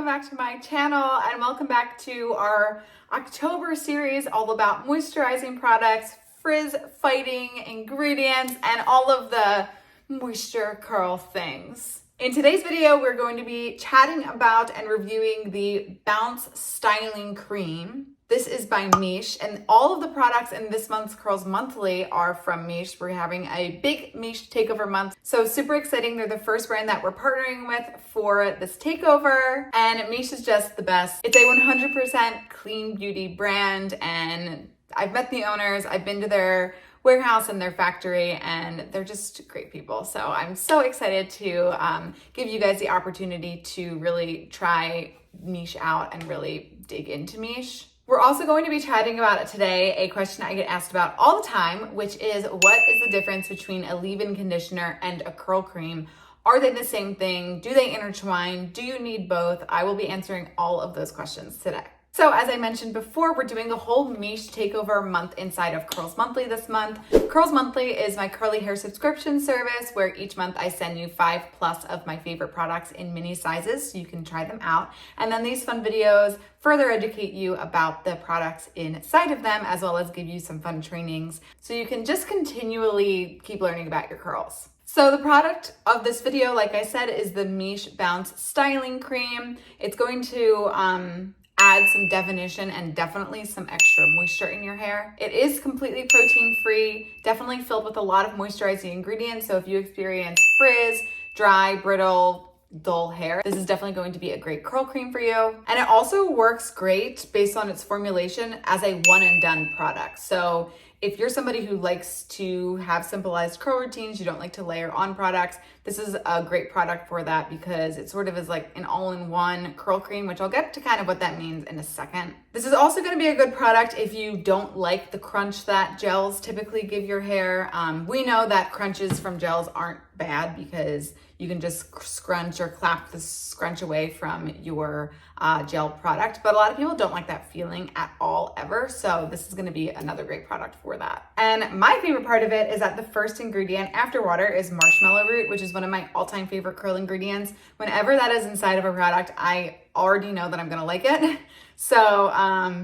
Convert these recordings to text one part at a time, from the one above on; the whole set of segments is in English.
welcome back to my channel and welcome back to our October series all about moisturizing products, frizz fighting ingredients, and all of the moisture curl things. In today's video, we're going to be chatting about and reviewing the Bounce Styling Cream. This is by Miche, and all of the products in this month's Curls Monthly are from Miche. We're having a big Miche Takeover month, so super exciting. They're the first brand that we're partnering with for this takeover, and Miche is just the best. It's a 100% clean beauty brand, and I've met the owners, I've been to their warehouse and their factory, and they're just great people. So I'm so excited to give you guys the opportunity to really try Miche out and really dig into Miche. We're also going to be chatting about it today, a question I get asked about all the time, which is what is the difference between a leave-in conditioner and a curl cream? Are they the same thing? Do they intertwine? Do you need both? I will be answering all of those questions today. So as I mentioned before, we're doing the whole Miche Takeover month inside of Curls Monthly this month. Curls Monthly is my curly hair subscription service where each month I send you 5+ of my favorite products in mini sizes so you can try them out. And then these fun videos further educate you about the products inside of them, as well as give you some fun trainings so you can just continually keep learning about your curls. So the product of this video, like I said, is the Miche Bounce Styling Cream. It's going to add some definition and definitely some extra moisture in your hair. It is completely protein free, definitely filled with a lot of moisturizing ingredients. So if you experience frizz, dry, brittle, dull hair, this is definitely going to be a great curl cream for you. And it also works great based on its formulation as a one and done product. So if you're somebody who likes to have simplified curl routines, you don't like to layer on products, this is a great product for that because it sort of is like an all-in-one curl cream, which I'll get to kind of what that means in a second. This is also going to be a good product if you don't like the crunch that gels typically give your hair. We know that crunches from gels aren't bad because you can just scrunch or clap the scrunch away from your gel product, but a lot of people don't like that feeling at all ever, so this is going to be another great product for that. And my favorite part of it is that the first ingredient after water is marshmallow root, which is one of my all-time favorite curl ingredients. Whenever that is inside of a product, I already know that I'm going to like it, so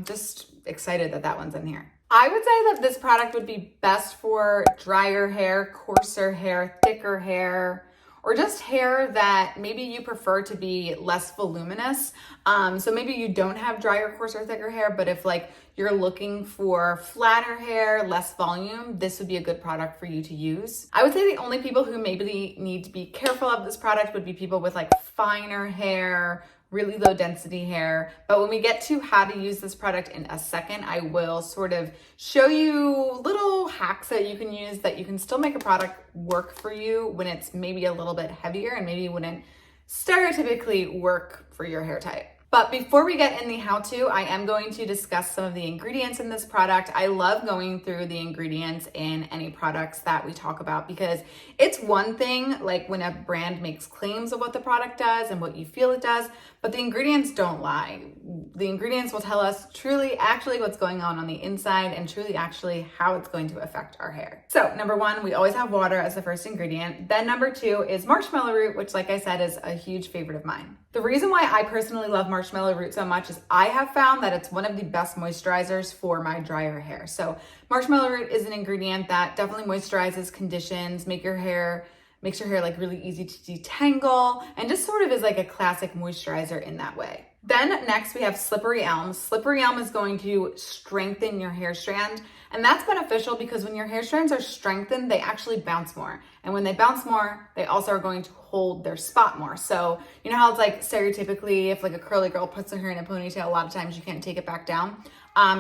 just excited that that one's in here. I would say that this product would be best for drier hair, coarser hair, thicker hair, or just hair that maybe you prefer to be less voluminous. So maybe you don't have drier, coarser, thicker hair, but if like you're looking for flatter hair, less volume, this would be a good product for you to use. I would say the only people who maybe need to be careful of this product would be people with like finer hair, really low density hair. But when we get to how to use this product in a second, I will sort of show you little hacks that you can use that you can still make a product work for you when it's maybe a little bit heavier and maybe wouldn't stereotypically work for your hair type. But before we get in the how-to, I am going to discuss some of the ingredients in this product. I love going through the ingredients in any products that we talk about because it's one thing like when a brand makes claims of what the product does and what you feel it does, but the ingredients don't lie. The ingredients will tell us truly actually what's going on the inside and truly actually how it's going to affect our hair. So number one, we always have water as the first ingredient. Then number two is marshmallow root, which like I said is a huge favorite of mine. The reason why I personally love marshmallow root so much is I have found that it's one of the best moisturizers for my drier hair. So marshmallow root is an ingredient that definitely moisturizes, conditions, makes your hair like really easy to detangle, and just sort of is like a classic moisturizer in that way. Then next we have slippery elm. Slippery elm is going to strengthen your hair strand, and that's beneficial because when your hair strands are strengthened, they actually bounce more. And when they bounce more, they also are going to hold their spot more. So you know how it's like stereotypically if like a curly girl puts her hair in a ponytail, a lot of times you can't take it back down.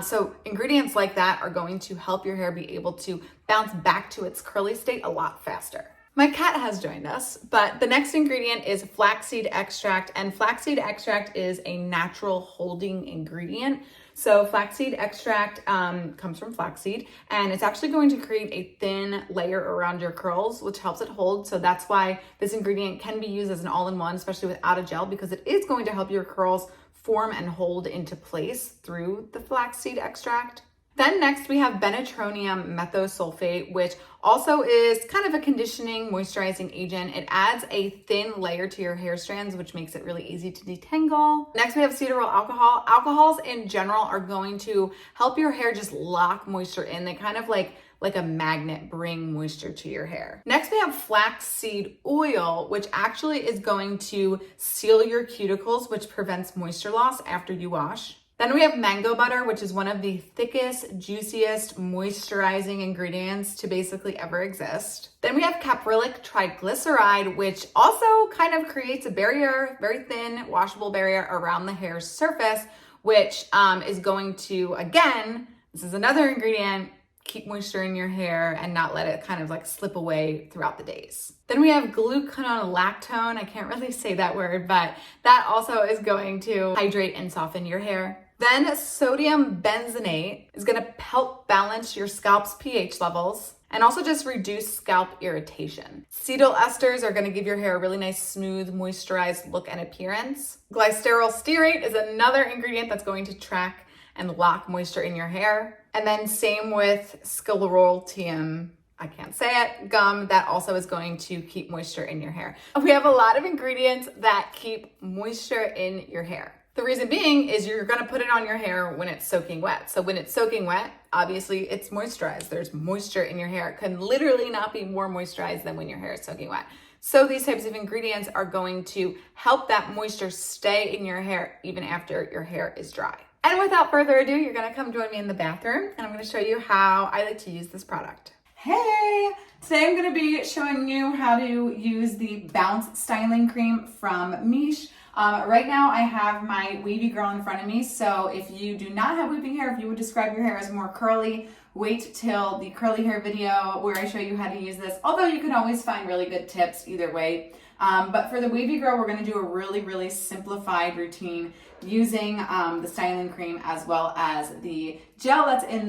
So ingredients like that are going to help your hair be able to bounce back to its curly state a lot faster. My cat has joined us, but the next ingredient is flaxseed extract, and flaxseed extract is a natural holding ingredient. So flaxseed extract comes from flaxseed, and it's actually going to create a thin layer around your curls, which helps it hold. So that's why this ingredient can be used as an all-in-one, especially without a gel, because it is going to help your curls form and hold into place through the flaxseed extract. Then next we have benatronium methosulfate, which also is kind of a conditioning moisturizing agent. It adds a thin layer to your hair strands, which makes it really easy to detangle. Next we have cetyl alcohol. Alcohols in general are going to help your hair just lock moisture in. They kind of like a magnet bring moisture to your hair. Next we have flaxseed oil, which actually is going to seal your cuticles, which prevents moisture loss after you wash. Then we have mango butter, which is one of the thickest, juiciest moisturizing ingredients to basically ever exist. Then we have caprylic triglyceride, which also kind of creates a barrier, very thin, washable barrier around the hair's surface, which is going to, again, this is another ingredient, keep moisture in your hair and not let it kind of like slip away throughout the days. Then we have gluconolactone. I can't really say that word, but that also is going to hydrate and soften your hair. Then sodium benzoate is going to help balance your scalp's pH levels and also just reduce scalp irritation. Cetyl esters are going to give your hair a really nice, smooth, moisturized look and appearance. Glycerol stearate is another ingredient that's going to track and lock moisture in your hair. And then same with sclerotium, I can't say it, gum, that also is going to keep moisture in your hair. We have a lot of ingredients that keep moisture in your hair. The reason being is you're gonna put it on your hair when it's soaking wet. So when it's soaking wet, obviously it's moisturized. There's moisture in your hair. It can literally not be more moisturized than when your hair is soaking wet. So these types of ingredients are going to help that moisture stay in your hair even after your hair is dry. And without further ado, you're gonna come join me in the bathroom and I'm gonna show you how I like to use this product. Hey! Today I'm gonna be showing you how to use the Bounce Styling Cream from Miche. Right now I have my wavy girl in front of me, so if you do not have weaving hair, if you would describe your hair as more curly, wait till the curly hair video where I show you how to use this, although you can always find really good tips either way. But for the wavy girl, we're going to do a really simplified routine using the styling cream as well as the gel that's in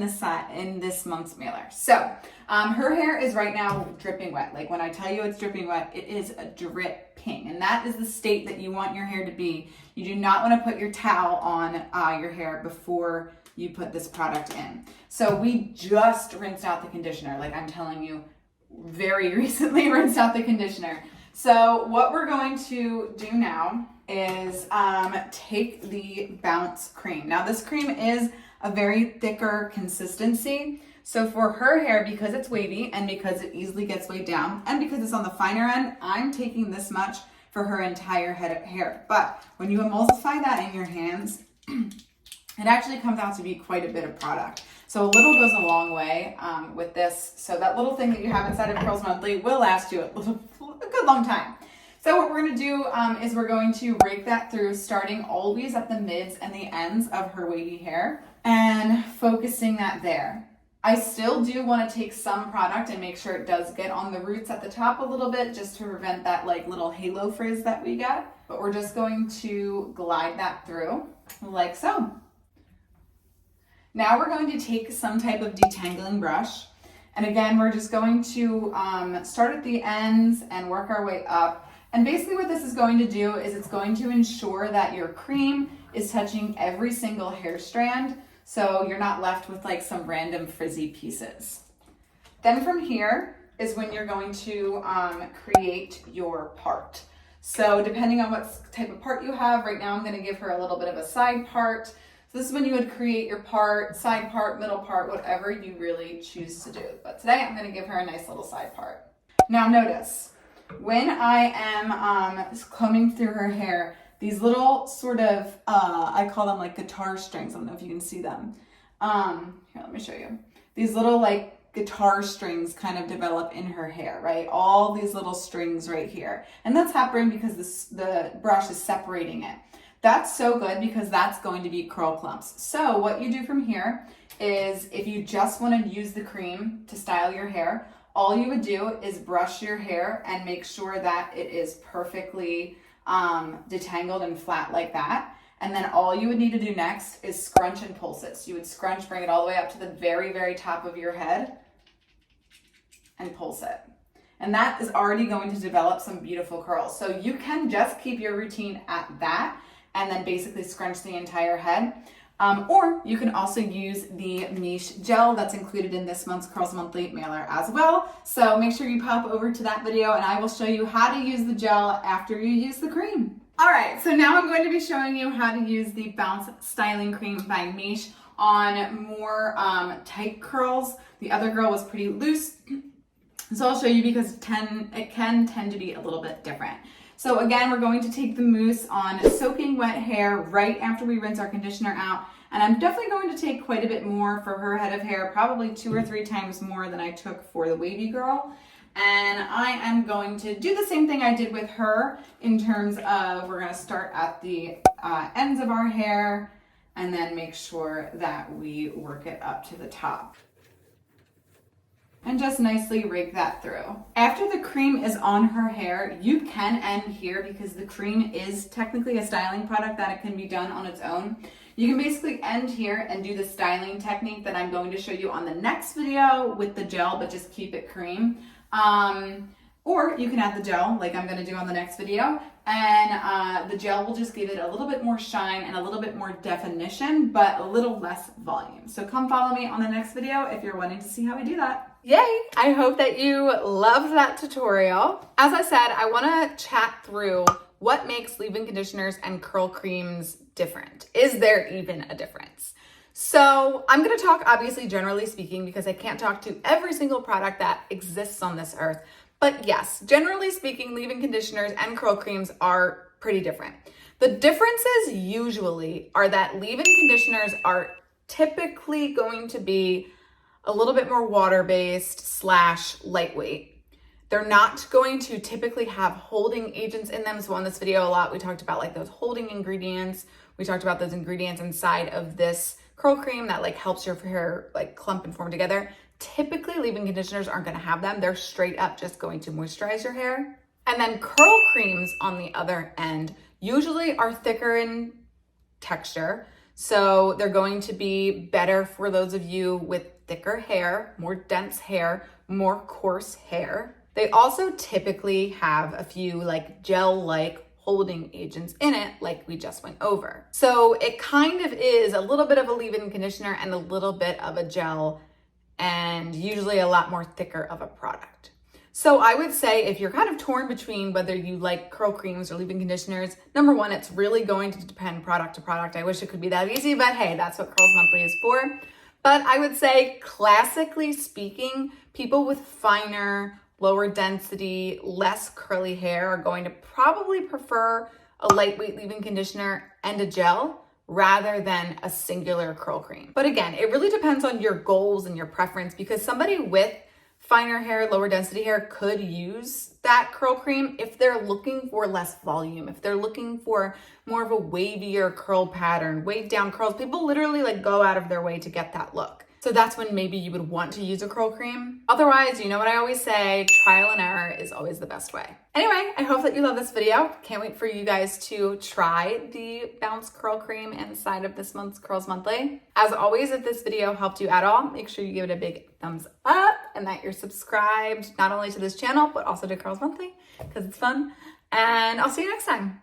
this month's mailer. So her hair is right now dripping wet. Like when I tell you it's dripping wet, it is a dripping, and that is the state that you want your hair to be. You do not want to put your towel on your hair before you put this product in. So we just rinsed out the conditioner. Like I'm telling you, very recently rinsed out the conditioner. So what we're going to do now is take the Bounce cream. Now this cream is a very thicker consistency. So for her hair, because it's wavy and because it easily gets weighed down and because it's on the finer end, I'm taking this much for her entire head of hair. But when you emulsify that in your hands, it actually comes out to be quite a bit of product. So a little goes a long way with this. So that little thing that you have inside of Curls Monthly will last you a good long time. So what we're gonna do is we're going to rake that through, starting always at the mids and the ends of her wavy hair and focusing that there. I still do wanna take some product and make sure it does get on the roots at the top a little bit just to prevent that like little halo frizz that we get. But we're just going to glide that through like so. Now we're going to take some type of detangling brush. And again, we're just going to start at the ends and work our way up. And basically what this is going to do is it's going to ensure that your cream is touching every single hair strand, so you're not left with like some random frizzy pieces. Then from here is when you're going to create your part. So depending on what type of part you have, right now I'm going to give her a little bit of a side part. So this is when you would create your part, side part, middle part, whatever you really choose to do. But today I'm going to give her a nice little side part. Now notice, when I am combing through her hair, these little sort of, I call them like guitar strings. I don't know if you can see them. Here, let me show you. These little like guitar strings kind of develop in her hair, right? All these little strings right here. And that's happening because the brush is separating it. That's so good because that's going to be curl clumps. So what you do from here is if you just want to use the cream to style your hair, all you would do is brush your hair and make sure that it is perfectly detangled and flat like that. And then all you would need to do next is scrunch and pulse it. So you would scrunch, bring it all the way up to the very top of your head and pulse it. And that is already going to develop some beautiful curls. So you can just keep your routine at that and then basically scrunch the entire head. Or you can also use the Miche gel that's included in this month's Curls Monthly mailer as well. So make sure you pop over to that video and I will show you how to use the gel after you use the cream. All right, so now I'm going to be showing you how to use the Bounce Styling Cream by Miche on more tight curls. The other girl was pretty loose. So I'll show you because it can tend to be a little bit different. So again, we're going to take the mousse on soaking wet hair right after we rinse our conditioner out. And I'm definitely going to take quite a bit more for her head of hair, probably 2 or 3 times more than I took for the wavy girl. And I am going to do the same thing I did with her in terms of we're going to start at the ends of our hair and then make sure that we work it up to the top. And just nicely rake that through. After the cream is on her hair, you can end here because the cream is technically a styling product that it can be done on its own. You can basically end here and do the styling technique that I'm going to show you on the next video with the gel, but just keep it cream. Or you can add the gel like I'm going to do on the next video, and the gel will just give it a little bit more shine and a little bit more definition, but a little less volume. So come follow me on the next video if you're wanting to see how we do that. Yay! I hope that you loved that tutorial. As I said, I want to chat through what makes leave-in conditioners and curl creams different. Is there even a difference? So I'm going to talk obviously generally speaking because I can't talk to every single product that exists on this earth. But yes, generally speaking, leave-in conditioners and curl creams are pretty different. The differences usually are that leave-in conditioners are typically going to be a little bit more water-based / lightweight. They're not going to typically have holding agents in them. So on this video a lot, we talked about like those holding ingredients. We talked about those ingredients inside of this curl cream that like helps your hair like clump and form together. Typically, leave-in conditioners aren't going to have them. They're straight up just going to moisturize your hair. And then curl creams on the other end usually are thicker in texture. So they're going to be better for those of you with thicker hair, more dense hair, more coarse hair. They also typically have a few like gel-like holding agents in it like we just went over. So it kind of is a little bit of a leave-in conditioner and a little bit of a gel and usually a lot more thicker of a product. So I would say if you're kind of torn between whether you like curl creams or leave-in conditioners, number one, it's really going to depend product to product. I wish it could be that easy, but hey, that's what Curls Monthly is for. But I would say classically speaking, people with finer, lower density, less curly hair are going to probably prefer a lightweight leave-in conditioner and a gel rather than a singular curl cream. But again, it really depends on your goals and your preference because somebody with finer hair, lower density hair could use that curl cream if they're looking for less volume, if they're looking for more of a wavier curl pattern, waved down curls. People literally like go out of their way to get that look. So that's when maybe you would want to use a curl cream. Otherwise, you know what I always say, trial and error is always the best way. Anyway, I hope that you love this video. Can't wait for you guys to try the Bounce Curl Cream inside of this month's Curls Monthly. As always, if this video helped you at all, make sure you give it a big thumbs up and that you're subscribed not only to this channel, but also to Curls Monthly because it's fun. And I'll see you next time.